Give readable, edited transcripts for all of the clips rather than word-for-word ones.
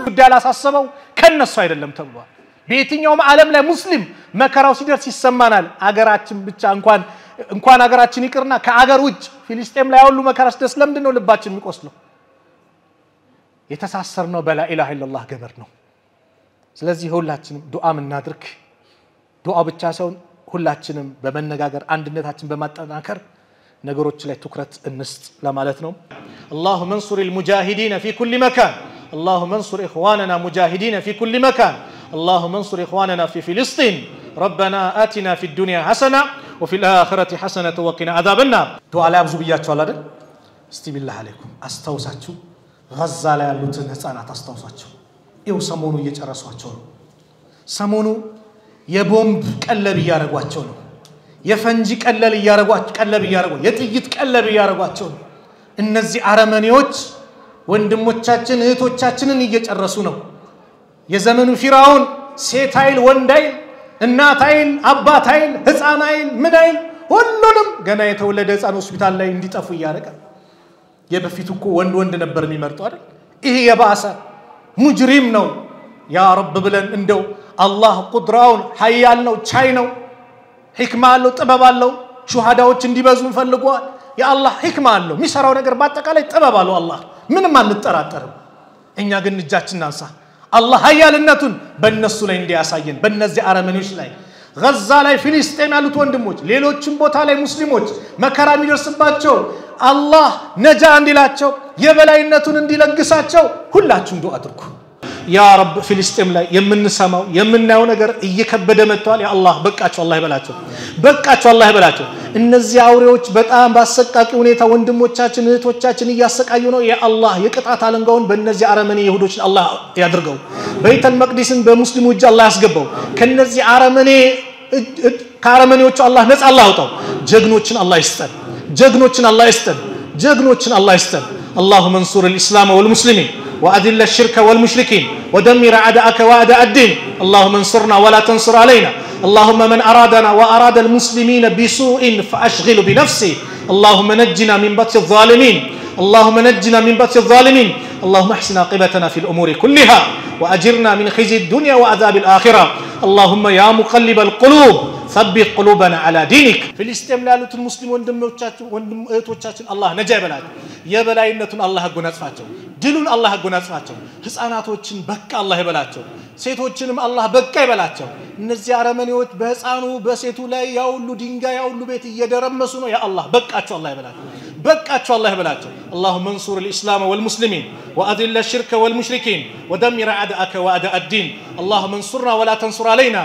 ጉዳይ አላሳሰበው ከነሱ አይደለም ተብሏል በየትኛውም ዓለም ላይ ሙስሊም መከራው ሲደርስ ይሰማናል አገራችን ብቻ እንኳን አገራችን ይቅርና ከአገር ውጭ ፍልስጤም ላይ ያሉ መከራስ ደስ ለምንድነው ልባችን የሚቆስለው የተሳሰርነው በላ ኢላሃ ኢላላህ ገበር ነው ስለዚህ ሁላችንም ዱዓ እናድርግ ዱዓ ብቻ ሳይሆን ሁላችንም በመነጋገር አንድነታችን በማጠናከር ነገሮች ላይ ትኩረት እንስጥ ለማለት ነው اللهم انصر المجاهدين في كل مكان اللهم انصر اخواننا مجاهدين في كل مكان اللهم انصر اخواننا في فلسطين ربنا آتنا في الدنيا حسنه وفي الاخره حسنه وقنا عذاب النار دعاء ላይ አብዙ ብያችኋል አይደል እስቲ ቢላህ አለይኩም አስተውሳችሁ ጋዛ ላይ ያሉትን ህፃናት አስተውሳችሁ ይው ሰሞኑ እየጨረሷቸው ነው ሰሞኑ የቦምብ ቀለብ ያረጓቸው ነው የፈንጂ ቀለል ያረጓቸው የጥይት ቀለብ ያረጓቸው ነው እነዚህ አረመኔዎች ወንድሞቻችን እህቶቻችንን እየጨረሱ ነው የዘመኑ ፊራውን ሴታይል ወንዳይል እናታይል አባታይል ህፃናይል ምናይል ሁሉንም ገና የተወለደ ህፃን ሆስፒታል ላይ እንዲጠፉ ያረጋ የበፊቱ እኮ ወንድ ነበር የሚመርጠው አይደል ይሄ የባሰ ሙጅሪም ነው ያ ረብ ብለን እንደው አላህ ቁድራውን ኃያል ነው ቻይ ነው ህክማ አለው ጥበብ አለው ሹሃዳዎች እንዲበዙ ፈልጓል ያ አላህ ህክማ አለው ሚሰራው ነገር ባጠቃላይ ጥበብ አለው አላህ ምንም አንጠራጠርም እኛ ግን እጃችንን አንሳ አላህ ኃያልነቱን በእነሱ ላይ እንዲያሳየን በእነዚህ አረመኔዎች ላይ ጋዛ ላይ ፍልስጤም ያሉት ወንድሞች ሌሎችም ቦታ ላይ ሙስሊሞች መከራ የሚደርስባቸው አላህ ነጃ እንዲላቸው የበላይነቱን እንዲለግሳቸው ሁላችሁም ዱዓ አድርጉ ያ ረብ ፍልስጤም ላይ የምንሰማው የምናየው ነገር እየከበደ መጥቷል ያ አላህ በቃቸው አላህ ይበላቸው እነዚህ አውሬዎች በጣም ባሰቃቂ ሁኔታ ወንድሞቻችን እህቶቻችን እያሰቃዩ ነው ያ አላህ የቅጣት አለንጋውን በእነዚህ አረመኔ ይሁዶች አላህ ያድርገው በይተል መቅዲስን በሙስሊሙ እጅ አላህ ያስገባው ከነዚህ ከአረመኔዎቹ አላህ ነፃ አላህ ያውጣው ጀግኖችን አላህ ይስጠን اللهم انصر الاسلام والمسلمين واذل الشرك والمشركين ودمر اعداءك واعداء الدين اللهم انصرنا ولا تنصر علينا اللهم من ارادنا واراد المسلمين بسوء فاشغل بنفسه اللهم نجنا من بطش الظالمين اللهم احسن عاقبتنا في الامور كلها واجرنا من خزي الدنيا وعذاب الاخره اللهم يا مقلب القلوب ثبت قلوبنا على دينك فلسطين لاሉት ሙስሊም ወንድሞቻችን አላህ ነጃ ይበላቸው የበላይነቱን አላህ ያጎናጽፋቸው ድሉን አላህ ያጎናጽፋቸው ህፃናቶችን በቃ አላህ ይበላቸው ሴቶችንም አላህ በቃ ይበላቸው እነዚህ አረመኔዎች በህፃኑ በሴቱ ላይ ያውሉ ድንጋይ ያውሉ ቤት እየደረመሱ ነው ያ አላህ በቃቸው አላህ ይበላቸው اللهم انصر الاسلام والمسلمين واذل الشرك والمشركين ودمر اعداءك واعداء الدين اللهم انصرنا ولا تنصر علينا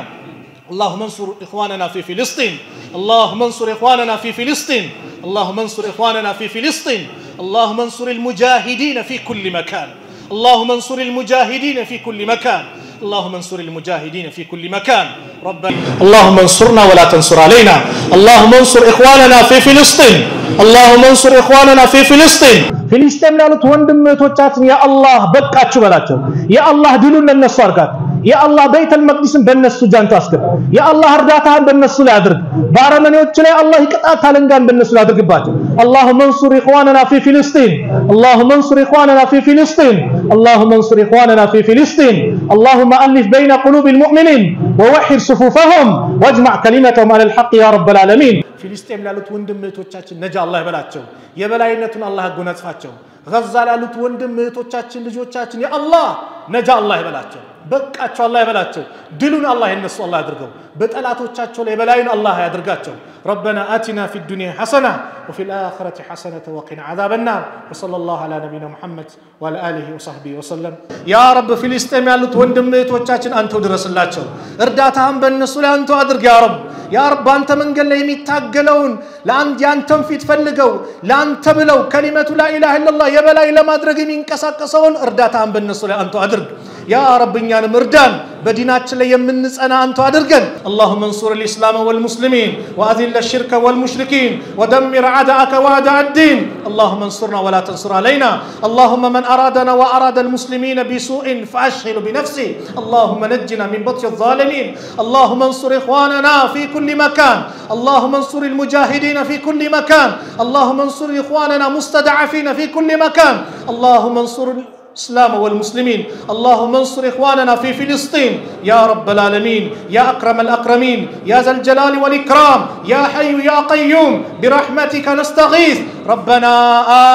اللهم انصر اخواننا في فلسطين اللهم انصر اخواننا في فلسطين اللهم انصر اخواننا في فلسطين اللهم انصر المجاهدين في كل مكان اللهم انصر المجاهدين في كل مكان اللهم انصر المجاهدين في كل مكان ربنا اللهم انصرنا ولا تنصر علينا اللهم انصر اخواننا في فلسطين اللهم انصر اخواننا في فلسطين فلسطين ላሉት ወንድሞቻችን ያ አላህ በቃችሁ በላቸው ያ አላህ ድሉን ለነሱ አርጋት ያ አላህ በይተል መቅዲስን በእነሱ ጃንቱ አስገባ ያ አላህ እርዳታህን በእነሱ ላይ አድርግ ባረመኔዎች ላይ አላህ ይቅጣት አለንጋን በእነሱ ላይ አድርግባቸው اللهم انصر اخواننا في فلسطين اللهم انصر اخواننا في فلسطين اللهم انصر اخواننا في فلسطين اللهم الف بين قلوب المؤمنين ووحد صفوفهم واجمع كلمتهم على الحق يا رب العالمين فلسطين ላሉት ወንድሞቻችን ነጃ አላህ ይበላቸው የበላይነቱን አላህ ያጎናጽፋቸው ጋዛ ላሉት ወንድሞቻችን ልጆቻችን ያ አላህ ነጃ አላህ ይበላቸው በቃቸው አላህ ይበላቸው ድሉን አላህ የነሱ አላህ ያድርገው በጠላቶቻቸው ላይ በላይን አላህ ያድርጋቸው ربنا آتنا في الدنيا حسنة وفي الآخرة حسنة وقنا عذاب النار وصلى الله على نبينا محمد وعلى آله وصحبه وسلم يا رب فلسطين ያሉት ወንድሞቻችን አንተው ድረስላቸው እርዳታህን በእነሱ ላይ አንተው አድርግ ያ ረብ አንተ መንገድ ላይ የሚታገለውን ለአንድ ያንተን ፊት ፈልገው ለአንተ ብለው ከሊመቱ ላ ኢላሃ ኢላላህ የበላይ ለማድረግ የሚንቀሳቀሰውን እርዳታህን በእነሱ ላይ አንተው አድርግ يا رب እኛንም እርዳን በዲናችን ላይ የምንጸና አንተ አድርገን اللهم انصر الاسلام والمسلمين واذل الشرك والمشركين ودمر اعداءك واعداء الدين اللهم انصرنا ولا تنصر علينا اللهم من ارادنا واراد المسلمين بسوء فاشغل بنفسه اللهم نجنا من بطش الظالمين اللهم انصر اخواننا في كل مكان اللهم انصر المجاهدين في كل مكان اللهم انصر اخواننا مستضعفين في كل مكان اللهم انصر الإسلام والمسلمين اللهم انصر إخواننا في فلسطين يا رب العالمين يا أكرم الأكرمين يا ذا الجلال والإكرام يا حي يا قيوم برحمتك نستغيث ربنا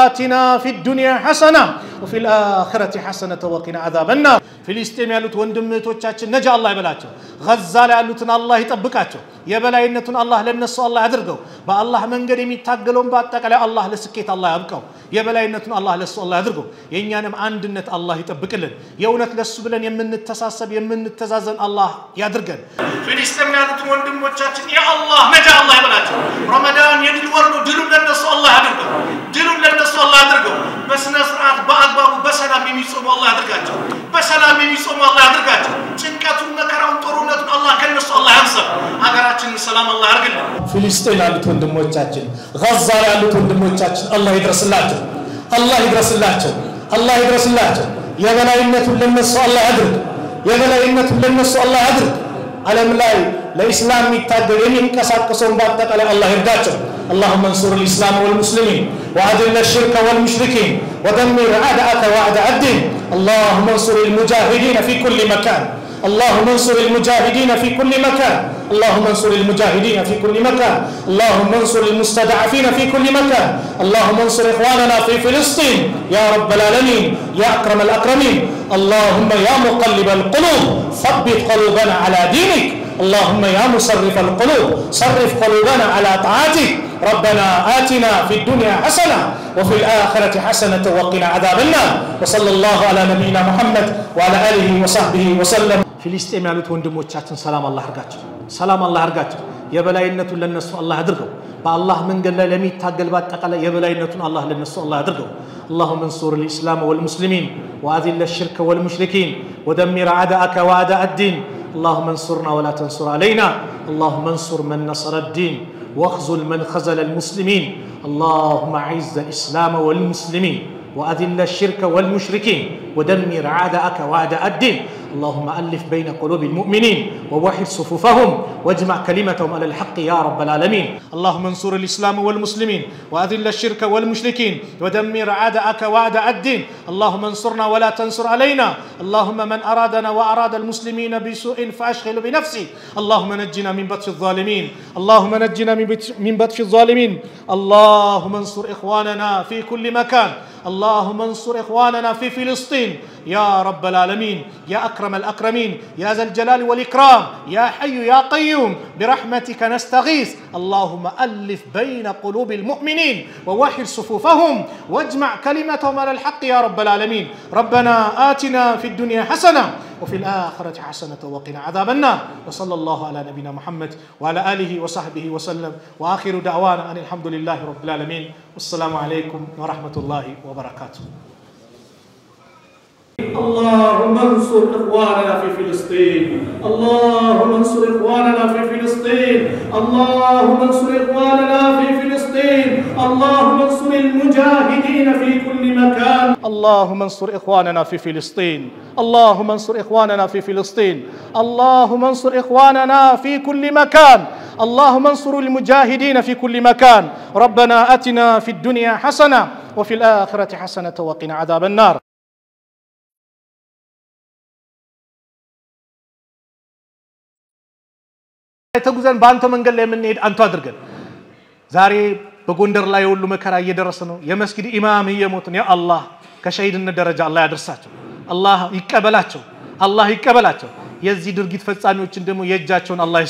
آتنا في الدنيا حسنة وفي الآخرة حسنة وقنا عذاب النار فلسطين ያሉት ወንድሞቻችን ነጃ አላህ ይበላቸው غزة ላይ ያሉትን አላህ ይጠብቃቸው የበላይነቱን አላህ ለነሱ አላህ ያድርገው በአላህ መንገድ የሚታገለውን በአጠቃላይ አላህ ለስኬት አላህ ያብቃው የበላይነቱን አላህ ለሱ አላህ ያድርገው የኛንም አንድነት አላህ ይጠብቅልን የእውነት ለሱ ብለን የምንተሳሰብ የምንተዛዘን አላህ ያድርገን ፍልስጤም ያሉትን ወንድሞቻችን ያ አላህ ነጃ አላህ ይበላቸው ረመዳን የድል ወር ነው ድሉን ለነሱ አላህ ያድርገው ድሉን ለነሱ አላህ ያድርገው በስነ ስርዓት በአግባቡ በሰላም የሚጾሙ አላህ ያድርጋቸው በሰላም የሚጾሙ አላህ ያድርጋቸው ጭንቀቱን መከራውን ጦርነቱን አላህ ከነሱ አላህ ያንሳው ሀገራችንን ሰላም አላህ ያርግልን ፍልስጤም ያሉት ወንድሞቻችን غزة ያሉት ወንድሞቻችን አላህ ይድረስላቸው አላህ ይድረስላቸው አላህ ይድረስላቸው የበላይነቱን ለነሱ አላህ ያድርግ የበላይነቱን ለነሱ አላህ ያድርግ ዓለም ላይ ለኢስላም የሚታገል የሚንቀሳቀሰውን በአጠቃላይ አላህ ይርዳቸው اللهم انصر الإسلام والمسلمين وأذل الشرك والمشركين ودمر أعداءك وأعداء الدين اللهم انصر المجاهدين في كل مكان اللهم انصر المجاهدين في كل مكان اللهم انصر المجاهدين في كل مكان اللهم انصر المستضعفين في كل مكان اللهم انصر إخواننا في فلسطين يا رب العالمين يا أكرم الأكرمين اللهم يا مقلب القلوب ثبت قلوبنا على دينك اللهم يا مصرف القلوب صرف قلوبنا على طاعتك ربنا آتنا في الدنيا حسنة وفي الآخرة حسنة وقنا عذاب النار وصلى الله على نبينا محمد وعلى آله وصحبه وسلم فلسطين ያሉት ወንድሞቻችን ሰላም አላህ ያርጋቸው ሰላም አላህ ያርጋቸው የበላይነቱን ለነሱ አላህ ያድርገው በአላህ መንገድ ላይ ለሚታገል በአጠቃላይ የበላይነቱን አላህ ለነሱ አላህ ያድርገው اللهم انصر الإسلام والمسلمين وأذل الشرك والمشركين ودمر أعداءك وأعداء الدين اللهم انصرنا ولا تنصر علينا اللهم انصر من نصر الدين واخذل من خذل المسلمين اللهم اعز الإسلام والمسلمين وأذل الشرك والمشركين ودمر أعداءك وأعداء الدين اللهم ألف بين قلوب المؤمنين ووحد صفوفهم واجمع كلمتهم على الحق يا رب العالمين اللهم انصر الإسلام والمسلمين وأذل الشرك والمشركين ودمر أعداءك وأعداء الدين اللهم انصرنا ولا تنصر علينا اللهم من أرادنا وأراد المسلمين بسوء فأشغل بنفسه اللهم نجنا من بطش الظالمين اللهم نجنا من بطش الظالمين اللهم انصر إخواننا في كل مكان اللهم انصر إخواننا في فلسطين يا رب العالمين يا أكرم الأكرمين يا ذا الجلال والإكرام يا حي يا قيوم برحمتك نستغيث اللهم ألف بين قلوب المؤمنين ووحد صفوفهم واجمع كلمتهم على الحق يا رب العالمين ربنا آتنا في الدنيا حسنة وفي الآخرة حسنة وقنا عذاب النار وصلى الله على نبينا محمد وعلى آله وصحبه وسلم وآخر دعوانا أن الحمد لله رب العالمين والسلام عليكم ورحمة الله وبركاته اللهم انصر إخواننا في فلسطين اللهم انصر إخواننا في فلسطين اللهم انصر إخواننا في فلسطين اللهم انصر المجاهدين في كل مكان اللهم انصر إخواننا في فلسطين اللهم انصر إخواننا في فلسطين اللهم انصر إخواننا في كل مكان اللهم انصر المجاهدين في كل مكان ربنا أتنا في الدنيا حسنة وفي الآخرة حسنة وقنا عذاب النار ተጉዘን ባንተ መንገድ ላይ የምንሄድ አንተ አድርገን ዛሬ በጎንደር ላይ ሁሉ መከራ እየደረሰ ነው የመስጊድ ኢማም እየሞቱን ያ አላህ ከሸሂድነት ደረጃ አላህ ያደርሳቸው አላህ ይቀበላቸው የዚህ ድርጊት ፈጻሚዎችን ደግሞ የእጃቸውን አላህ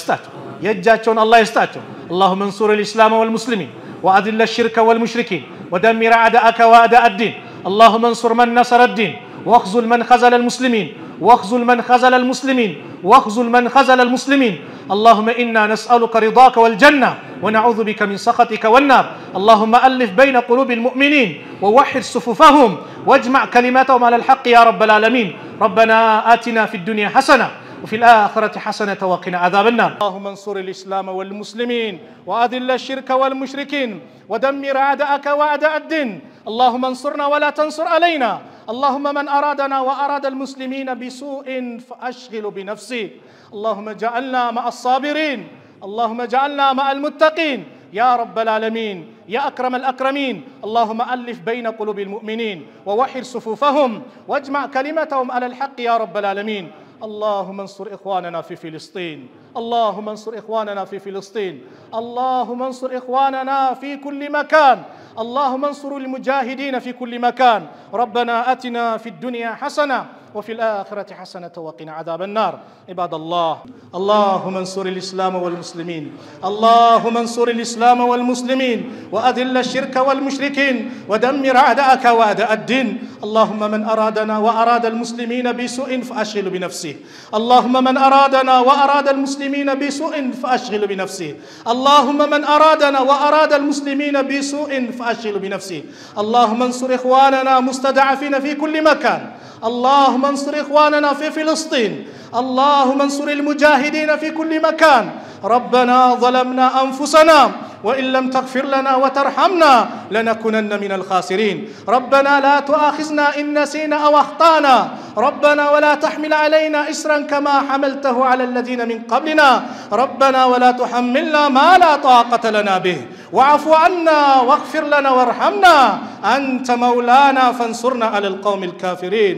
ይስጣቸው اللهم انصر الإسلام والمسلمين وأذل الشرك والمشركين ودمر أعداءك وأعداء الدين اللهم انصر من نصر الدين واخذل من خذل المسلمين واخذل من خذل المسلمين. اللهم إنا نسألك رضاك والجنة ونعوذ بك من سخطك والنار. اللهم ألف بين قلوب المؤمنين ووحد صفوفهم واجمع كلماتهم على الحق يا رب العالمين. ربنا آتنا في الدنيا حسنة وفي الآخرة حسنة وقنا عذاب النار. اللهم انصر الإسلام والمسلمين وأذل الشرك والمشركين ودمر أعداءك وأعداء الدين. اللهم انصرنا ولا تنصر علينا. اللهم من أرادنا وأراد المسلمين بسوء فأشغل بنفسه. اللهم اجعلنا مع الصابرين. اللهم اجعلنا مع المتقين يا رب العالمين يا أكرم الأكرمين. اللهم ألف بين قلوب المؤمنين ووحد صفوفهم واجمع كلمتهم على الحق يا رب العالمين. اللهم انصر إخواننا في فلسطين. اللهم انصر إخواننا في فلسطين. اللهم انصر إخواننا في كل مكان. اللهم انصر المجاهدين في كل مكان. ربنا آتنا في الدنيا حسنة وفي الآخرة حسنة وقنا عذاب النار. عباد الله، اللهم انصر الإسلام والمسلمين. اللهم انصر الإسلام والمسلمين وأذل الشرك والمشركين ودمر أعداءك وأعداء الدين. اللهم من أرادنا وأراد المسلمين بسوء فأشغل بنفسه. اللهم من أرادنا وأراد المسلمين بسوء فأشغل بنفسه. اللهم من أرادنا وأراد المسلمين بسوء فأشغل بنفسه. اللهم انصر إخواننا مستضعفين في كل مكان. اللهم انصر إخواننا في فلسطين. اللهم انصر المجاهدين في كل مكان. ربنا ظلمنا أنفسنا وإن لم تغفر لنا وترحمنا لنكونن من الخاسرين. ربنا لا تؤاخذنا إن نسينا أو أخطأنا. ربنا ولا تحمل علينا إسرا كما حملته على الذين من قبلنا. ربنا ولا تحملنا ما لا طاقة لنا به. واعف عنا واغفر لنا وارحمنا. أنت مولانا فانصرنا على القوم الكافرين.